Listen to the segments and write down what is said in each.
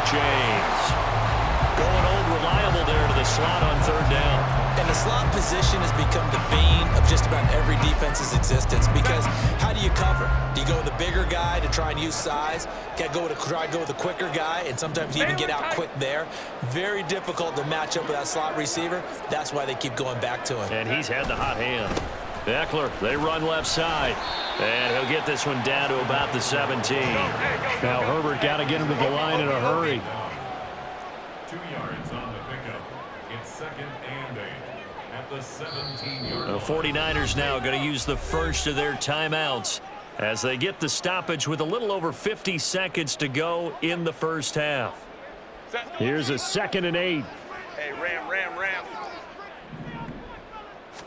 James. Going old reliable there to the slot on third down. And the slot position has become the bane of just about every defense's existence, because how do you cover? Do you go with the bigger guy to try and use size? Try to go with the quicker guy and sometimes even get out quick there. Very difficult to match up with that slot receiver. That's why they keep going back to him. And he's had the hot hand. Eckler, they run left side. And he'll get this one down to about the 17. Now Herbert got to get him to the line in a hurry. 2 yards on the pickup. It's 2nd and 8 at the 17-yard line. The 49ers now going to use the first of their timeouts as they get the stoppage with a little over 50 seconds to go in the first half. Here's a 2nd and 8. Hey, Ram.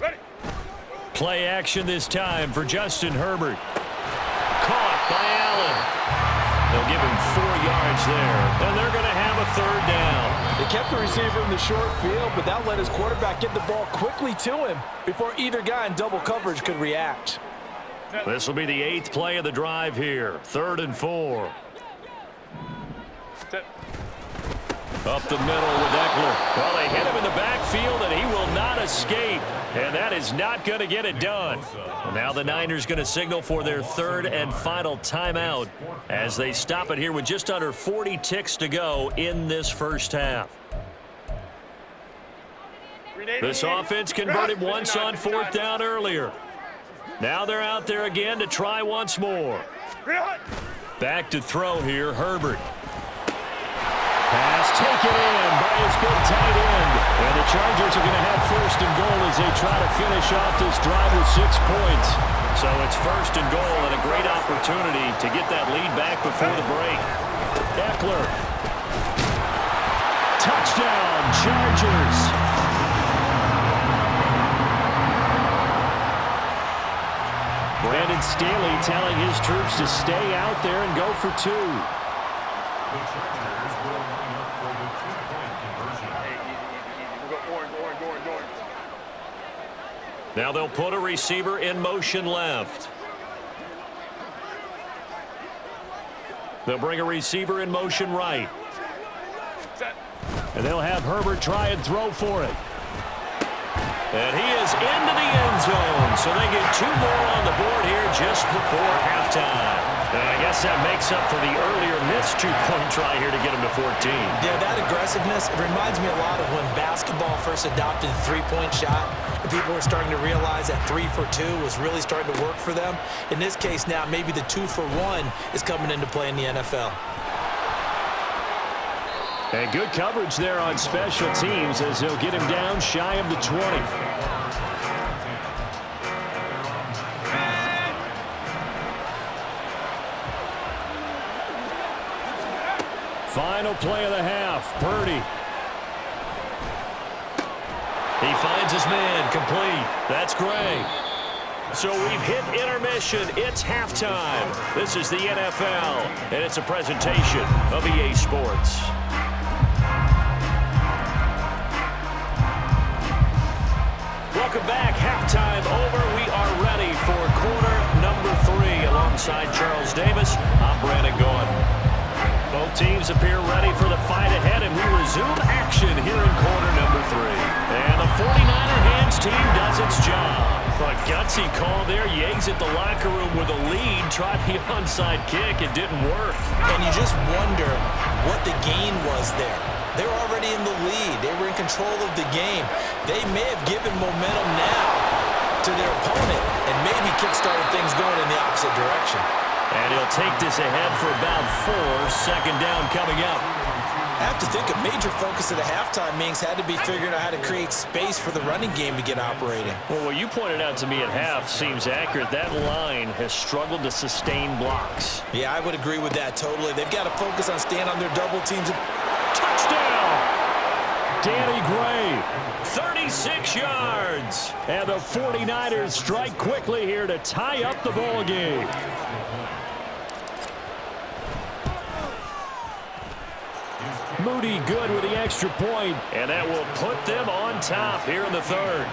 Ready. Play action this time for Justin Herbert. Caught by Allen. They'll give him 4 yards there, and they're going to have a third down. They kept the receiver in the short field, but that let his quarterback get the ball quickly to him before either guy in double coverage could react. This will be the 8th play of the drive here. 3rd and 4. Up the middle with Eckler. Well, they hit him in the backfield, and he will not escape. And that is not going to get it done. Well, now the Niners going to signal for their 3rd and final timeout as they stop it here with just under 40 ticks to go in this first half. This offense converted once on 4th down earlier. Now they're out there again to try once more. Back to throw here, Herbert. Pass taken in by his big tight end. And the Chargers are going to have 1st and goal as they try to finish off this drive with 6 points. So it's 1st and goal and a great opportunity to get that lead back before the break. Eckler. Touchdown, Chargers. Brandon Staley telling his troops to stay out there and go for 2. The Chargers will line up for the 2-point conversion. We'll go orange. Now they'll put a receiver in motion left. They'll bring a receiver in motion right. Set. And they'll have Herbert try and throw for it. And he is into the end zone. So they get 2 more on the board here just before halftime. And I guess that makes up for the earlier missed 2-point try here to get him to 14. Yeah, that aggressiveness, it reminds me a lot of when basketball first adopted the 3-point shot. And people were starting to realize that 3 for 2 was really starting to work for them. In this case now, maybe the 2 for 1 is coming into play in the NFL. And good coverage there on special teams as they'll get him down shy of the 20. Final play of the half, Purdy. He finds his man, complete. That's Gray. So we've hit intermission. It's halftime. This is the NFL, and it's a presentation of EA Sports. Welcome back. Halftime over. We are ready for quarter number 3. Alongside Charles Davis, I'm Brandon Gordon. Both teams appear ready for the fight ahead, and we resume action here in quarter number 3. And the 49er hands team does its job. A gutsy call there. You exit the locker room with a lead. Tried the onside kick. It didn't work. And you just wonder what the gain was there. They're already in the lead. They were in control of the game. They may have given momentum now to their opponent and maybe kick-started things going in the opposite direction. And he'll take this ahead for about 4. Second down coming up. I have to think a major focus of the halftime meetings had to be figuring out how to create space for the running game to get operating. Well, what you pointed out to me at half seems accurate. That line has struggled to sustain blocks. Yeah, I would agree with that totally. They've got to focus on staying on their double teams. Touchdown! Danny Gray, 36 yards. And the 49ers strike quickly here to tie up the ball game. Moody good with the extra point, and that will put them on top here in the 3rd.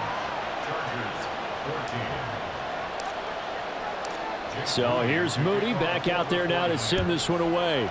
So here's Moody back out there now to send this one away.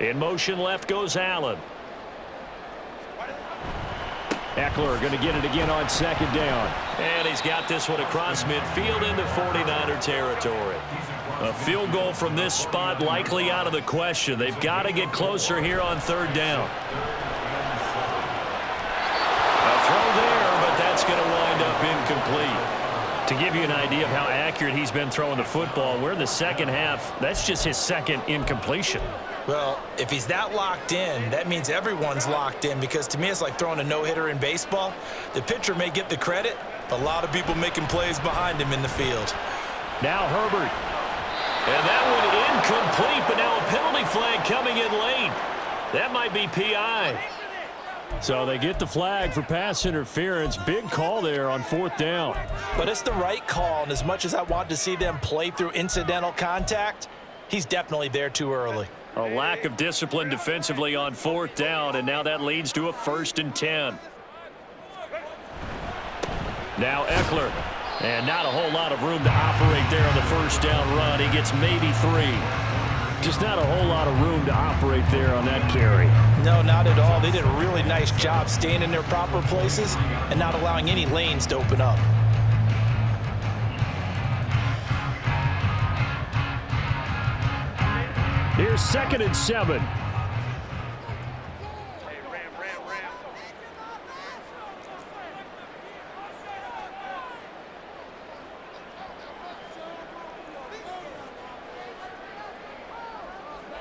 In motion left goes Allen. Eckler going to get it again on second down. And he's got this one across midfield into 49er territory. A field goal from this spot likely out of the question. They've got to get closer here on third down. A throw there, but that's going to wind up incomplete. To give you an idea of how accurate he's been throwing the football, we're in the second half. That's just his second incompletion. Well, if he's that locked in, that means everyone's locked in, because to me it's like throwing a no-hitter in baseball. The pitcher may get the credit, but a lot of people making plays behind him in the field. Now Herbert. And that one incomplete, but now a penalty flag coming in late. That might be PI. So they get the flag for pass interference. Big call there on fourth down. But it's the right call, and as much as I want to see them play through incidental contact, he's definitely there too early. A lack of discipline defensively on fourth down, and now that leads to a 1st and 10. Now Eckler, and not a whole lot of room to operate there on the first down run. He gets maybe 3. Just not a whole lot of room to operate there on that carry. No, not at all. They did a really nice job staying in their proper places and not allowing any lanes to open up. Here's 2nd and 7. Hey, ram.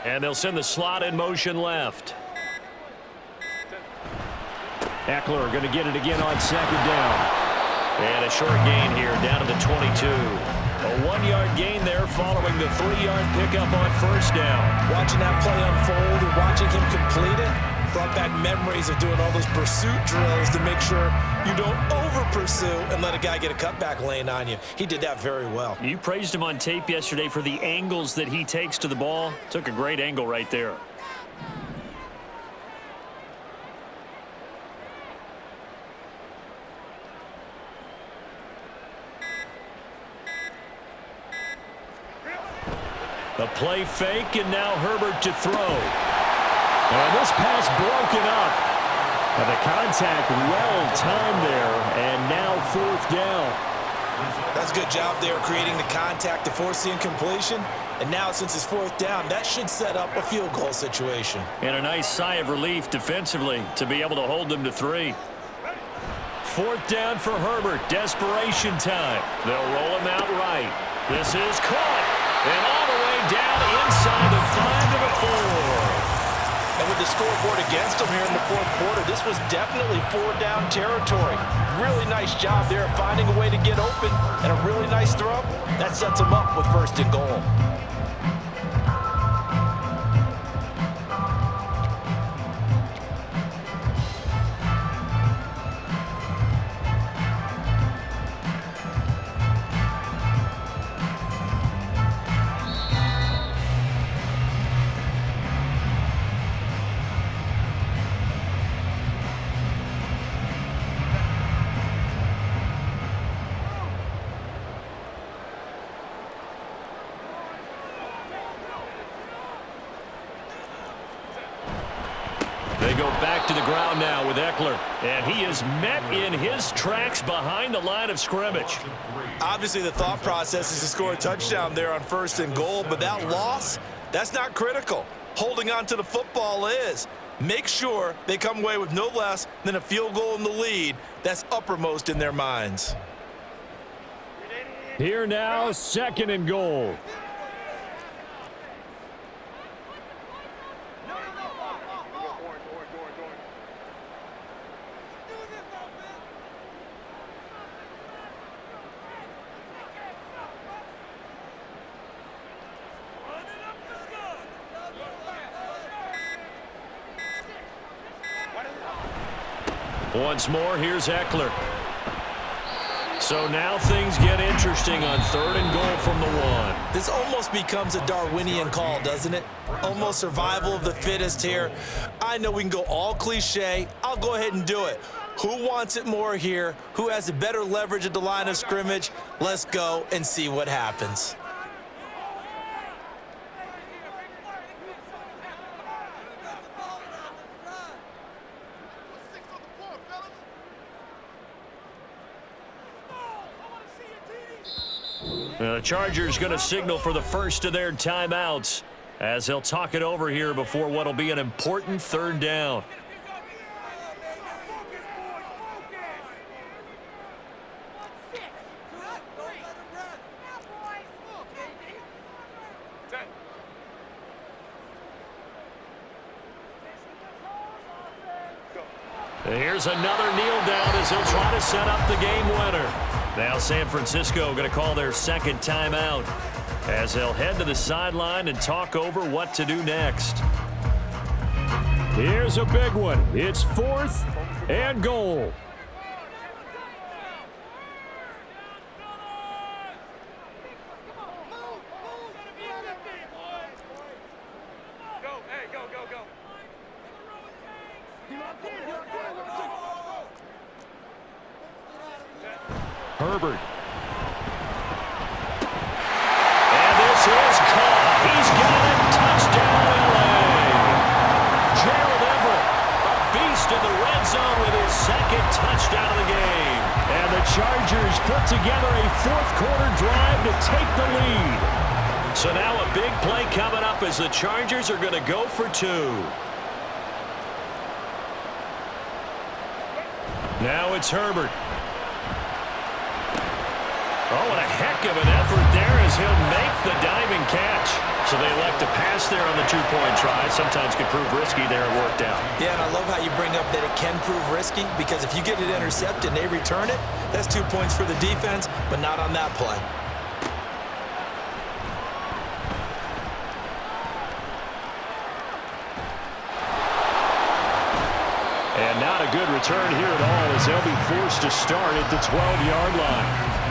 And they'll send the slot in motion left. Eckler going to get it again on second down. And a short gain here down to the 22. A 1-yard gain there following the 3-yard pickup on first down. Watching that play unfold and watching him complete it brought back memories of doing all those pursuit drills to make sure you don't over-pursue and let a guy get a cutback lane on you. He did that very well. You praised him on tape yesterday for the angles that he takes to the ball. Took a great angle right there. The play fake, and now Herbert to throw. And this pass broken up. And the contact well-timed there, and now fourth down. That's a good job there creating the contact to force the incompletion. And now since it's fourth down, that should set up a field goal situation. And a nice sigh of relief defensively to be able to hold them to 3. Fourth down for Herbert. Desperation time. They'll roll him out right. This is caught. And all the way down inside the 5 to the 4. And with the scoreboard against him here in the fourth quarter, this was definitely 4-down territory. Really nice job there finding a way to get open, and a really nice throw. That sets him up with 1st and goal. They go back to the ground now with Eckler. And he is met in his tracks behind the line of scrimmage. Obviously, the thought process is to score a touchdown there on 1st and goal, but that loss, that's not critical. Holding on to the football is. Make sure they come away with no less than a field goal in the lead. That's uppermost in their minds. Here now, 2nd and goal. Once more, here's Eckler. So now things get interesting on 3rd and goal from the 1. This almost becomes a Darwinian call, doesn't it? Almost survival of the fittest here. I know we can go all cliche. I'll go ahead and do it. Who wants it more here? Who has a better leverage at the line of scrimmage? Let's go and see what happens. The Chargers going to signal for the first of their timeouts as they'll talk it over here before what will be an important third down. Here's another kneel down as he'll try to set up the game winner. Now San Francisco going to call their second timeout as they'll head to the sideline and talk over what to do next. Here's a big one. It's 4th and goal. Herbert. And this is caught. He's got it. Touchdown, LA. Gerald Everett, a beast in the red zone with his second touchdown of the game. And the Chargers put together a fourth-quarter drive to take the lead. So now a big play coming up as the Chargers are going to go for 2. Now it's Herbert. Oh, and a heck of an effort there as he'll make the diving catch. So they elect to pass there on the two-point try. Sometimes can prove risky there. It worked out. Yeah, and I love how you bring up that it can prove risky because if you get it intercepted and they return it, that's 2 points for the defense, but not on that play. And not a good return here at all as they'll be forced to start at the 12-yard line.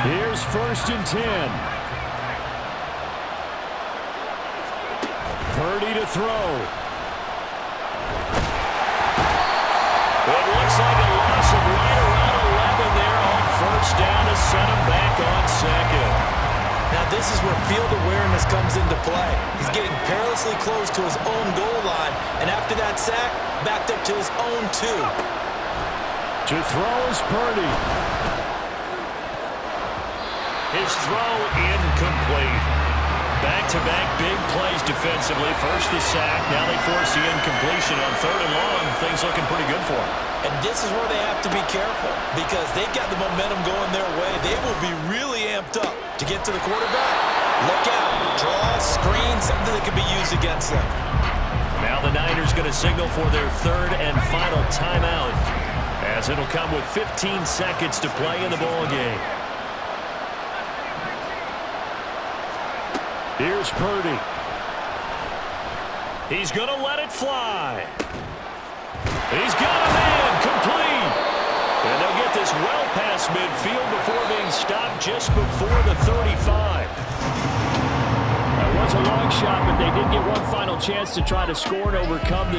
Here's 1st and 10. Purdy to throw. It looks like a loss of right around 11 there on 1st down to set him back on 2nd. Now this is where field awareness comes into play. He's getting perilously close to his own goal line, and after that sack, backed up to his own 2. To throw is Purdy. His throw incomplete. Back-to-back big plays defensively. First the sack, now they force the incompletion on 3rd and long. Things looking pretty good for him. And this is where they have to be careful because they've got the momentum going their way. They will be really amped up to get to the quarterback. Look out. Draw, screen, something that can be used against them. Now the Niners going to signal for their 3rd and final timeout as it'll come with 15 seconds to play in the ball game. Here's Purdy. He's going to let it fly. He's got a man complete. And they'll get this well past midfield before being stopped just before the 35. That was a long shot, but they did get one final chance to try to score and overcome the